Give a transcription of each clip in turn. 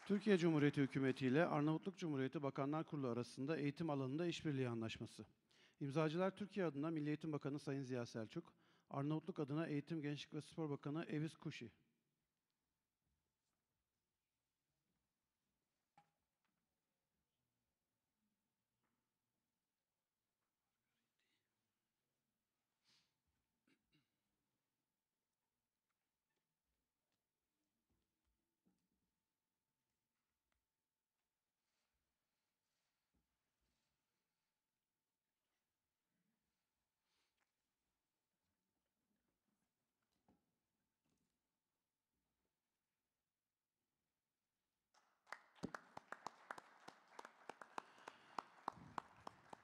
Türkiye Cumhuriyeti Hükümeti ile Arnavutluk Cumhuriyeti Bakanlar Kurulu arasında eğitim alanında işbirliği anlaşması. İmzacılar Türkiye adına Milli Eğitim Bakanı Sayın Ziya Selçuk, Arnavutluk adına Eğitim, Gençlik ve Spor Bakanı Evis Kuşi.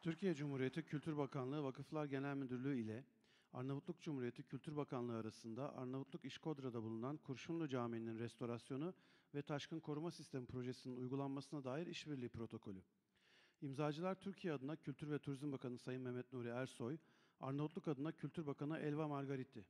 Türkiye Cumhuriyeti Kültür Bakanlığı Vakıflar Genel Müdürlüğü ile Arnavutluk Cumhuriyeti Kültür Bakanlığı arasında Arnavutluk İşkodra'da bulunan Kurşunlu Camii'nin restorasyonu ve taşkın koruma sistemi projesinin uygulanmasına dair işbirliği protokolü. İmzacılar Türkiye adına Kültür ve Turizm Bakanı Sayın Mehmet Nuri Ersoy, Arnavutluk adına Kültür Bakanı Elva Margariti.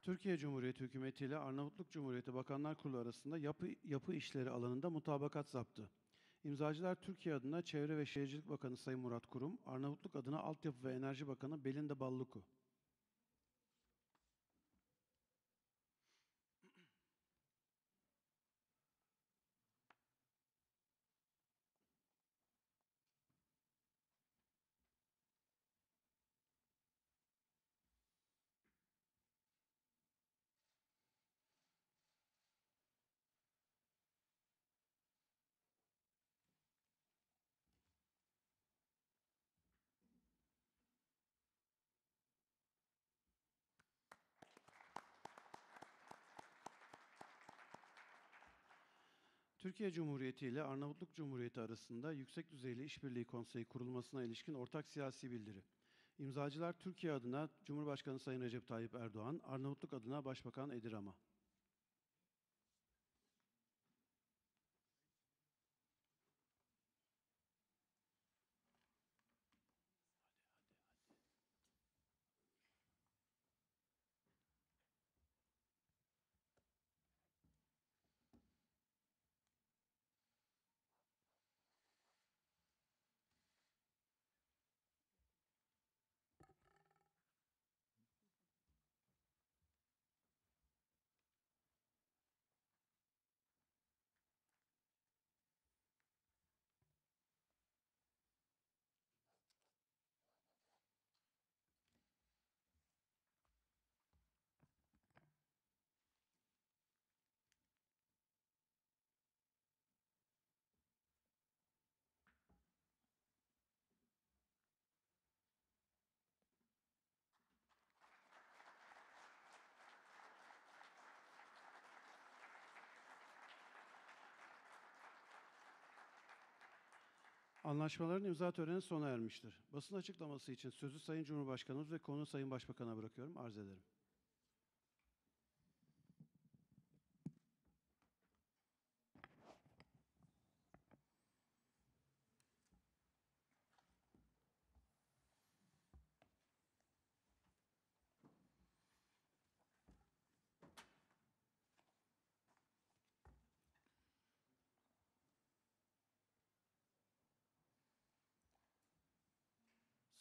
Türkiye Cumhuriyeti Hükümeti ile Arnavutluk Cumhuriyeti Bakanlar Kurulu arasında yapı işleri alanında mutabakat zaptı. İmzacılar Türkiye adına Çevre ve Şehircilik Bakanı Sayın Murat Kurum, Arnavutluk adına Altyapı ve Enerji Bakanı Belinda Balluku. Türkiye Cumhuriyeti ile Arnavutluk Cumhuriyeti arasında Yüksek Düzeyli İşbirliği Konseyi kurulmasına ilişkin ortak siyasi bildiri. İmzacılar Türkiye adına Cumhurbaşkanı Sayın Recep Tayyip Erdoğan, Arnavutluk adına Başbakan Edi Rama. Anlaşmaların imza töreni sona ermiştir. Basın açıklaması için sözü Sayın Cumhurbaşkanımız ve konu Sayın Başbakan'a bırakıyorum. Arz ederim.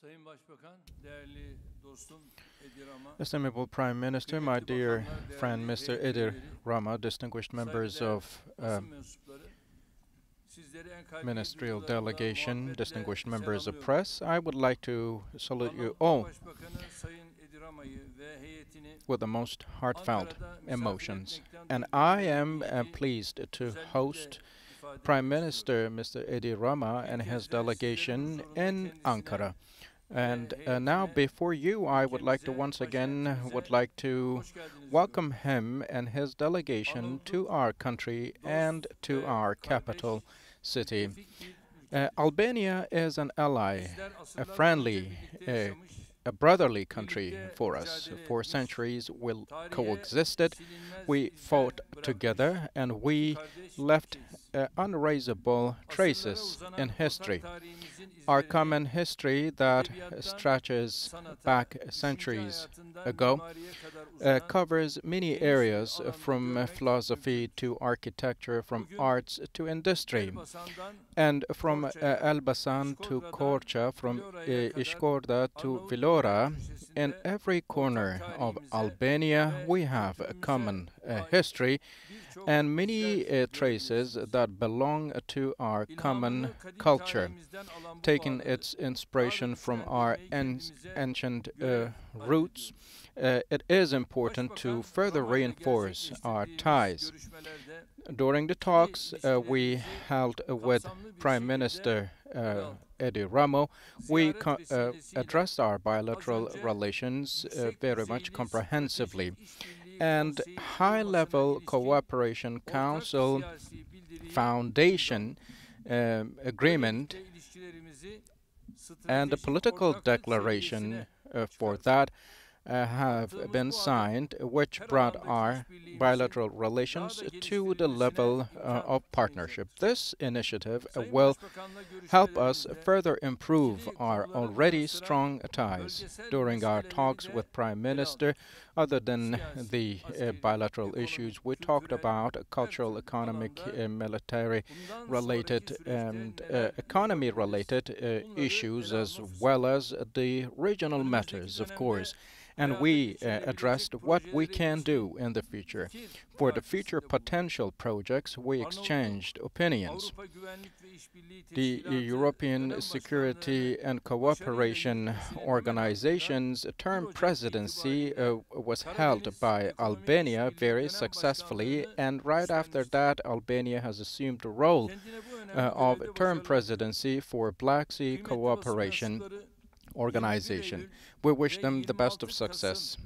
Sayın Başbakan, değerli dostum Edi Rama, Estimable Prime Minister, my dear friend Mr. Edi Rama, distinguished members of ministerial delegation, distinguished members of press, I would like to salute you all with the most heartfelt emotions. And I am pleased to host Prime Minister Mr. Edi Rama and his delegation in Ankara. And now, before you, I would like to once again welcome him and his delegation to our country and to our capital city. Albania is an ally, a friendly, a brotherly country for us. For centuries we coexisted, we fought together, and we left unerasable traces in history. Our common history that stretches back centuries ago covers many areas from philosophy to architecture, from arts to industry, and from Elbasan to Korça, from Ishkorda to Vlora. In every corner of Albania we have a common history and many traces that belong to our common culture, taking its inspiration from our ancient roots. It is important to further reinforce our ties. During the talks we held with Prime Minister Rama, we addressed our bilateral relations very much comprehensively. And High-Level Cooperation Council Foundation Agreement and the political declaration for that have been signed, which brought our bilateral relations to the level of partnership. This initiative will help us further improve our already strong ties. During our talks with Prime Minister, other than the bilateral issues, we talked about cultural, economic, military-related and economy-related issues, as well as the regional matters, of course. And we addressed what we can do in the future. For the future potential projects, we exchanged opinions. The European Security and Cooperation Organization's term presidency was held by Albania very successfully, and right after that, Albania has assumed the role of term presidency for Black Sea Cooperation Organization. We wish them the best of success.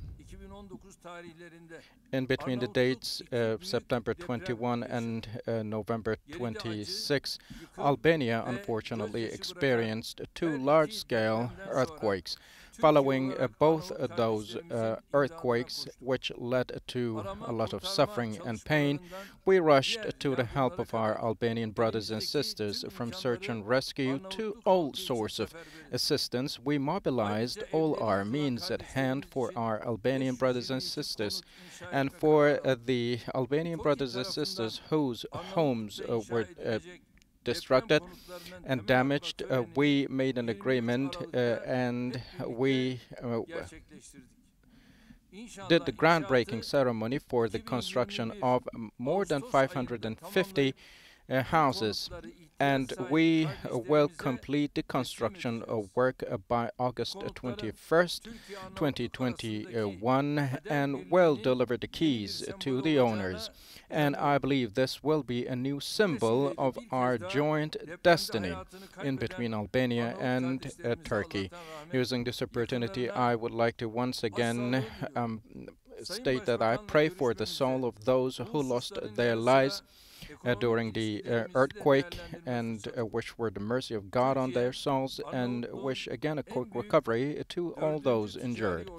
In between the dates September 21 and November 26, Albania unfortunately experienced two large-scale earthquakes. Following both those earthquakes, which led to a lot of suffering and pain, we rushed to the help of our Albanian brothers and sisters. From search and rescue to all sorts of assistance, we mobilized all our means at hand for our Albanian brothers and sisters. And for the Albanian brothers and sisters whose homes were destructed and damaged, we made an agreement and we did the groundbreaking ceremony for the construction of more than 550 houses, and we will complete the construction of work by August 21st, 2021, and will deliver the keys to the owners. And I believe this will be a new symbol of our joint destiny in between Albania and Turkey. Using this opportunity, I would like to once again state that I pray for the soul of those who lost their lives during the earthquake, and wish for the mercy of God on their souls, and wish again a quick recovery to all those injured.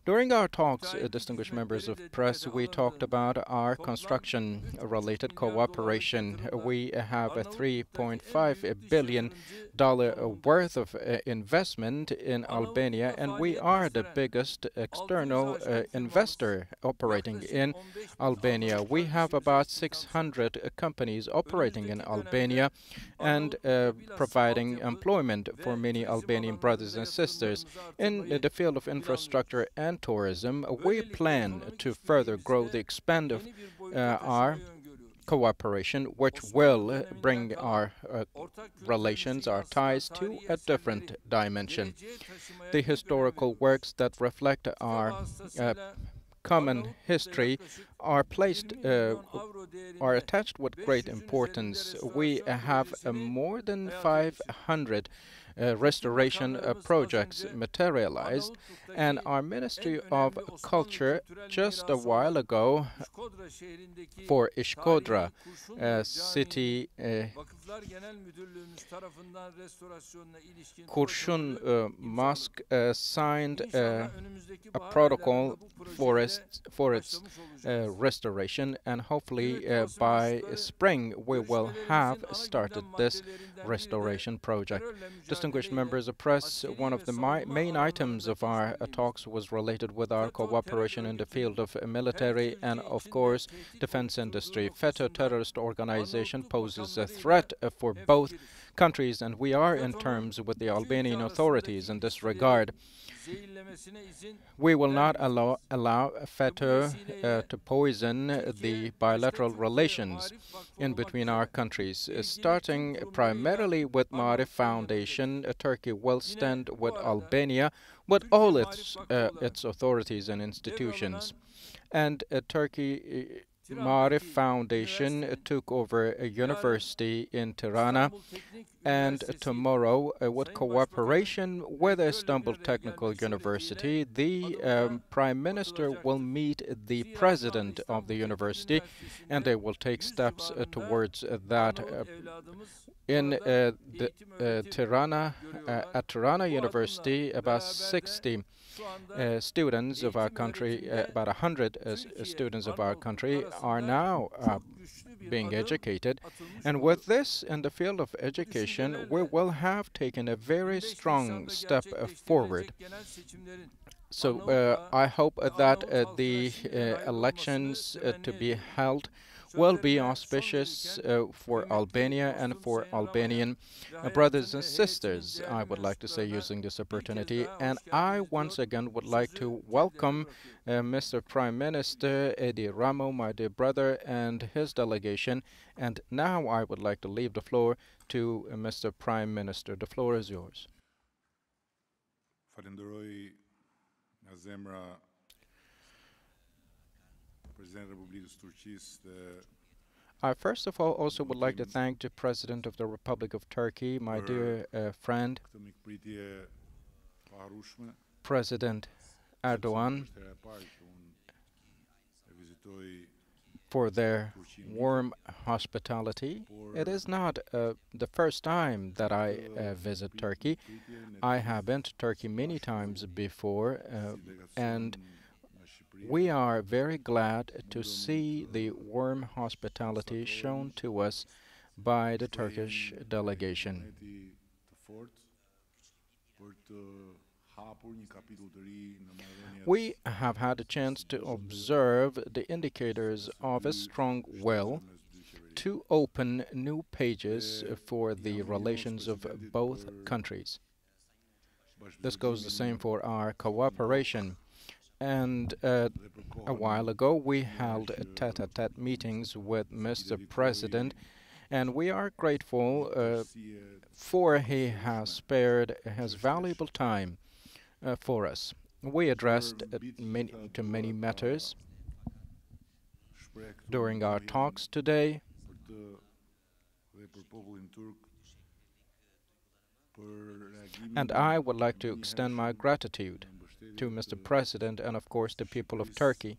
During our talks, distinguished members of press, we talked about our construction-related cooperation. We have a $3.5 billion worth of investment in Albania, and we are the biggest external investor operating in Albania. We have about 600 companies operating in Albania and providing employment for many Albanian brothers and sisters. In the field of infrastructure and tourism, we plan to further grow the expand of our cooperation, which will bring our relations, our ties, to a different dimension. The historical works that reflect our common history are attached with great importance. We have more than 500 restoration projects materialize. And our Ministry of Culture just a while ago for Ishkodra city Kurşun Mosque signed a protocol for its restoration, and hopefully by spring we will have started this restoration project. Distinguished members of press, one of the main items of our talks was related with our cooperation in the field of military and, of course, defense industry. FETÖ terrorist organization poses a threat for both countries, and we are in terms with the Albanian authorities in this regard. We will not allow FETÖ to poison the bilateral relations in between our countries. Starting primarily with Marif Foundation, Turkey will stand with Albania, with all its authorities and institutions. And Turkey Marif Foundation took over a university in Tirana, and tomorrow, with cooperation with Istanbul Technical University, the Prime Minister will meet the president of the university, and they will take steps towards that. In Tirana, at Tirana University, about 60 students of our country, about 100 students of our country are now being educated. And with this, in the field of education, we will have taken a very strong step forward. So I hope that the elections to be held will be auspicious for Albania and for Albanian brothers and sisters, I would like to say, using this opportunity. And I once again would like to welcome Mr. Prime Minister Edi Rama, my dear brother, and his delegation. And now I would like to leave the floor to Mr. Prime Minister. The floor is yours. Falenderoj nga zemra President Republikës Turqisë dhe I first of all also would like to thank the President of the Republic of Turkey, my dear friend, President Erdoğan, for their warm hospitality. It is not the first time that I visit Turkey. I have been to Turkey many times before, and we are very glad to see the warm hospitality shown to us by the Turkish delegation. We have had a chance to observe the indicators of a strong will to open new pages for the relations of both countries. This goes the same for our cooperation. And a while ago, we held tete-a-tete meetings with Mr. President, and we are grateful for he has spared his valuable time for us. We addressed many matters during our talks today. And I would like to extend my gratitude to Mr. President and, of course, the people of Turkey.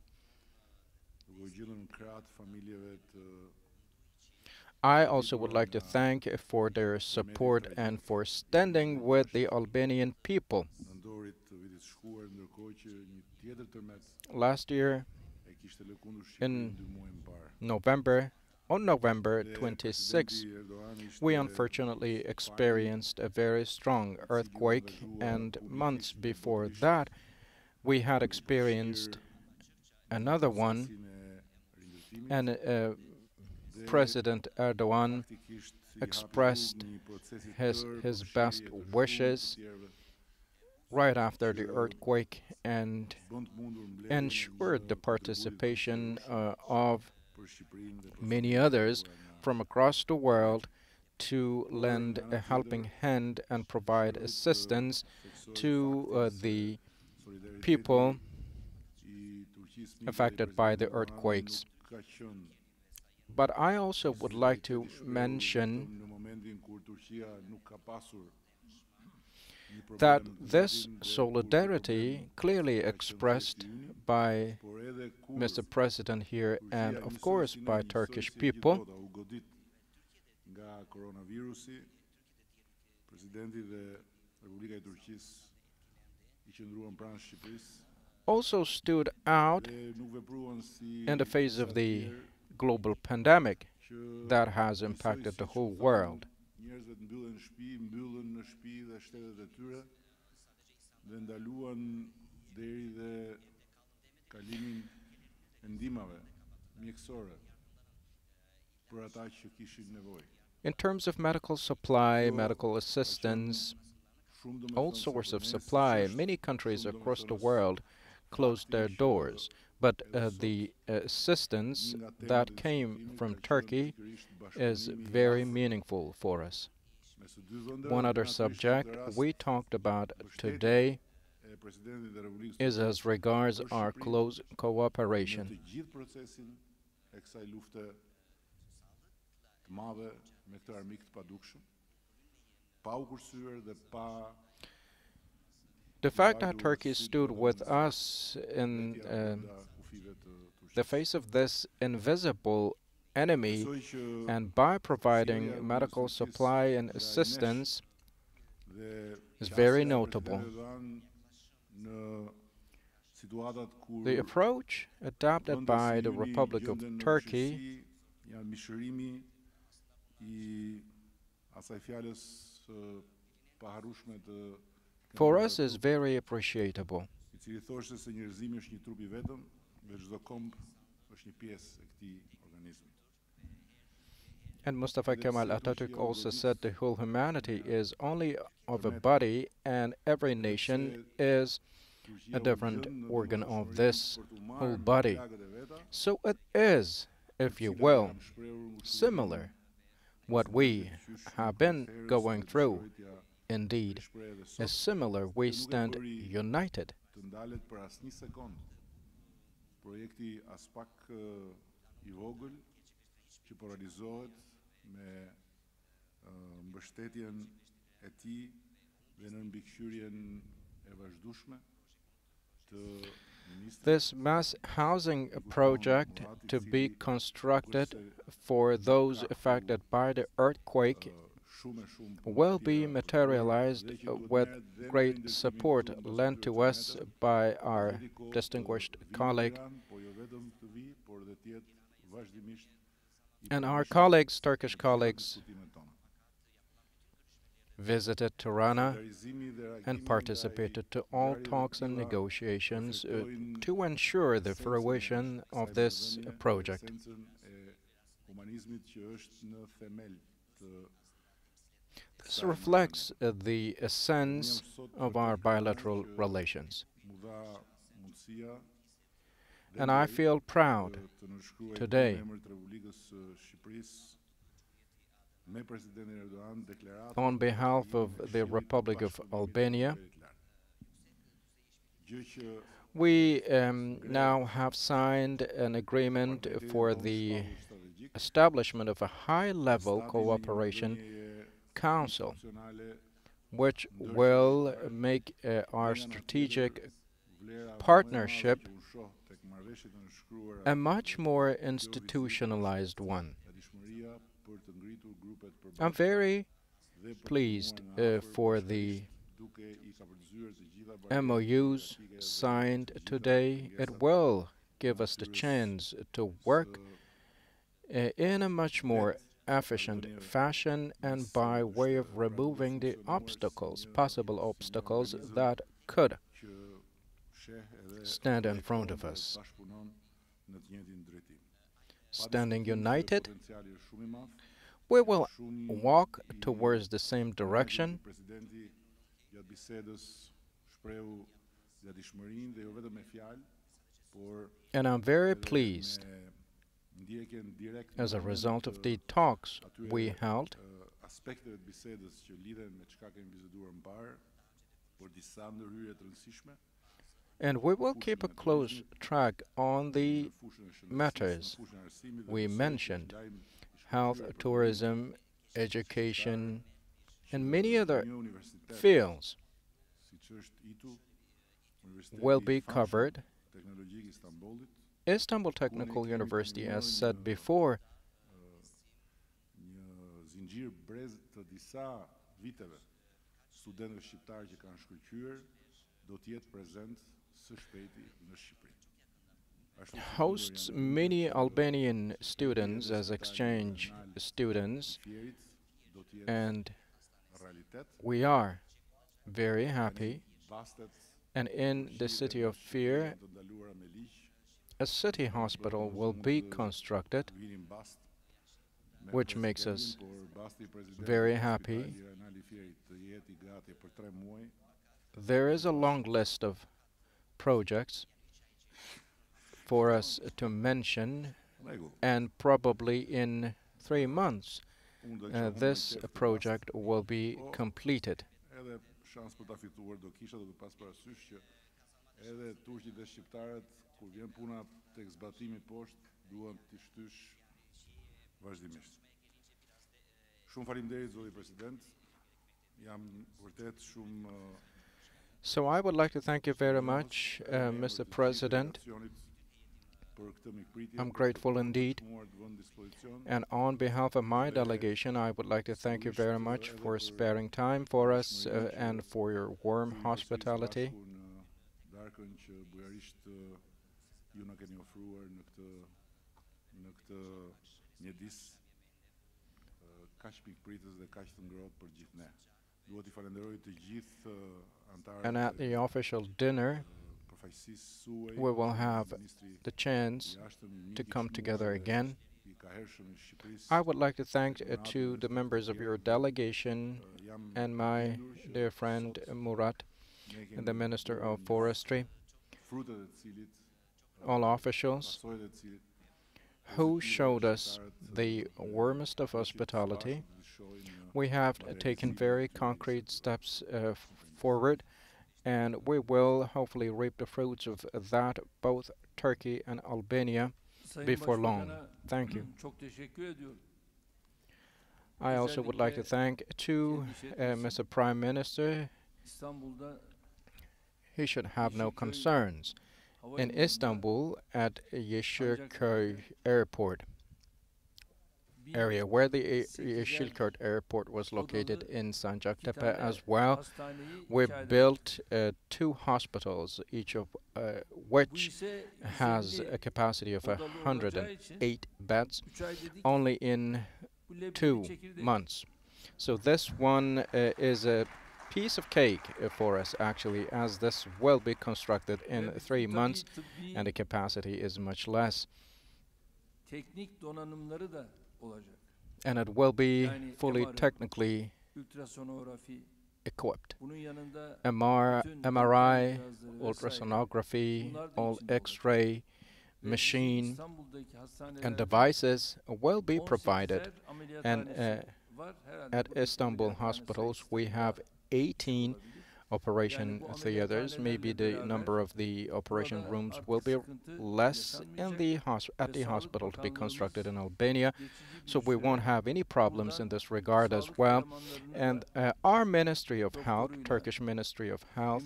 I also would like to thank for their support and for standing with the Albanian people. Last year, on November 26, we unfortunately experienced a very strong earthquake, and months before that, we had experienced another one, and President Erdoğan expressed his best wishes right after the earthquake and ensured the participation of many others from across the world to lend a helping hand and provide assistance to the people affected by the earthquakes. But I also would like to mention that this solidarity clearly expressed by Mr. President here and of course by Turkish people also stood out in the face of the global pandemic that has impacted the whole world. In terms of medical supply, medical assistance, all sorts of supply, many countries across the world closed their doors. But the assistance that came from Turkey is very meaningful for us. One other subject we talked about today is as regards our close cooperation. The fact that Turkey stood with us in the face of this invisible enemy and by providing medical supply and assistance is very notable. The approach adopted by the Republic of Turkey for us is very appreciable. And Mustafa Kemal Atatürk also said the whole humanity is only of a body and every nation is a different organ of this whole body. So it is, if you will, similar what we have been going through. Indeed, is similar. We stand united. This mass housing project to be constructed for those affected by the earthquake will be materialized with great support lent to us by our distinguished colleague. And our colleagues, Turkish colleagues, visited Tirana and participated to all talks and negotiations to ensure the fruition of this project. This reflects the essence of our bilateral relations. And I feel proud today on behalf of the Republic of Albania. We now have signed an agreement for the establishment of a high-level cooperation council, which will make our strategic partnership a much more institutionalized one. I'm very pleased for the MOUs signed today. It will give us the chance to work in a much more efficient fashion and by way of removing the obstacles, possible obstacles that could stand in front of us. Standing united, we will walk towards the same direction, and I'm very pleased as a result of the talks we held and we will keep a close track on the matters we mentioned: health, tourism, education, and many other fields will be covered. Istanbul Technical University, as said before, hosts many Albanian students as exchange students, and we are very happy. And in the city of Fear, a city hospital will be constructed, which makes us very happy. There is a long list of projects for us to mention, and probably in 3 months this project will be completed. So I would like to thank you very much, Mr. President. I'm grateful indeed. And on behalf of my delegation, I would like to thank you very much for sparing time for us and for your warm hospitality. And at the official dinner, we will have the chance to come together again. I would like to thank to the members of your delegation and my dear friend Murat, the Minister of Forestry, all officials who showed us the warmest of hospitality. We have taken very concrete steps forward, and we will hopefully reap the fruits of that, both Turkey and Albania, before long. Thank you. I also would like to thank Mr. Prime Minister. He should have no concerns. In Istanbul, at Yeşilköy Airport area, where the Yeşilköy Airport was located in Sancaktepe as well, we built 2 hospitals, each of which has a capacity of 108 beds, only in 2 months. So this one is a piece of cake for us, actually, as this will be constructed in 3 months and the capacity is much less. And it will be fully technically equipped. MRI, ultrasonography, all X-ray machine and devices will be provided. And at Istanbul hospitals we have 18 operation theaters. Maybe the number of the operation rooms will be less in the at the hospital to be constructed in Albania, so we won't have any problems in this regard as well. And our Ministry of Health, Turkish Ministry of Health,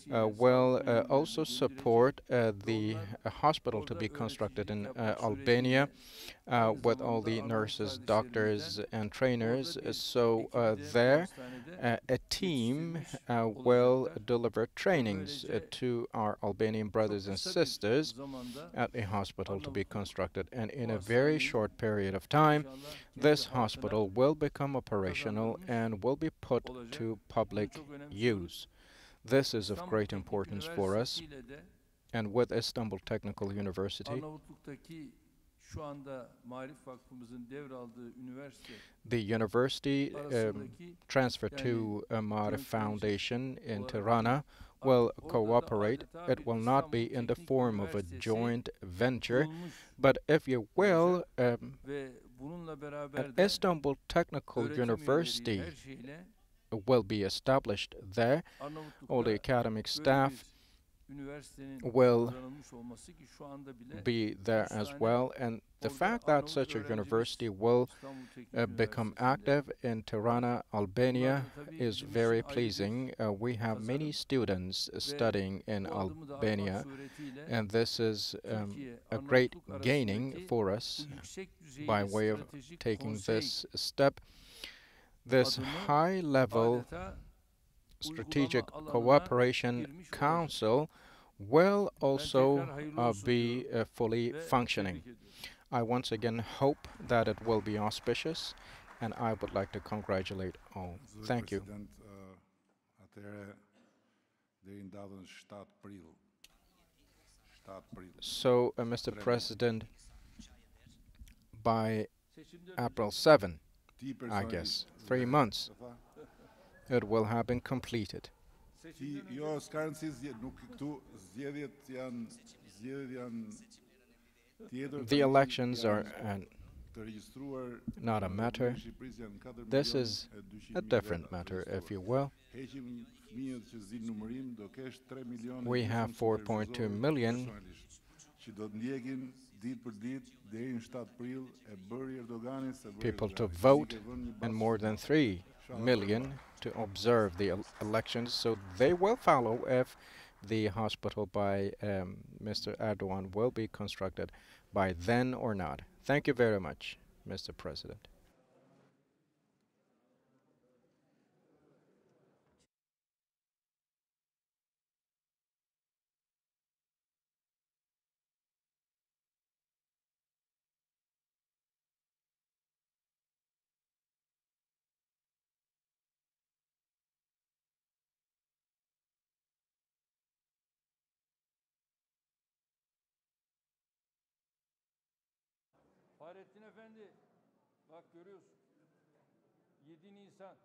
will also support the hospital to be constructed in Albania with all the nurses, doctors and trainers. So there a team will deliver trainings to our Albanian brothers and sisters at a hospital to be constructed, and in a very short period of time this hospital will become operational and will be put to public use. This is of great importance for us, and with Istanbul Technical University, the university transferred to Marif Foundation in Tirana will cooperate. It will not be in the form of a joint venture, but if you will, an Istanbul Technical University will be established there. All the academic staff üniversitenin will kazanılmış olması ki şu anda bile be there 3 as tane well, and the orada fact that Arnavut such a öğrencimiz university will İstanbul Teknik become Üniversitesi'nde. active in Tirana, Albania, Bunlar da tabii is bizim very için ayrı bir pleasing. We have many kazanım students ve studying in bu adımı da atmak Albania, suretiyle and this is Türkiye, a great Arnavutluk gaining arasındaki for bu us yüksek by düzeyli way of stratejik taking konsey this step. This adımı high-level adeta strategic uygulama alanına cooperation girmiş olacak. council will Ben also tekrar hayırlı olsun be diyorum fully ve functioning. tebrik ediyorum. I once again hope that it will be auspicious, and I would like to congratulate all. Senhor Thank you. Presidente, até deem dado um estado de perigo. Estado de perigo. So, Mr. President, by Seçimden April önce 7, Ti I personally, guess, 3 months, it will have been completed. Ti seçimden önce jo s'kan si nuk këtu zgjedhjet janë tjetër. The elections are Të regjistruar not a matter. në Shqipërisë janë 4 This milion is e 200 a mijë different veta matter, të if you regjistruar. will. Heqim fëmijët që zin numërim, do kesh 3 milion We have 4.2 million që do të ndjekin ditë për ditë deri në 7 prill e bëri Erdoğani se bëri people to Erdoğani. vote Ke vënë një and bazë more than 3 million to observe the elections, so they will follow if the hospital by Mr. Erdogan will be constructed by then or not. Thank you very much, Mr. President. Fahrettin Efendi, bak görüyorsun. 7 Nisan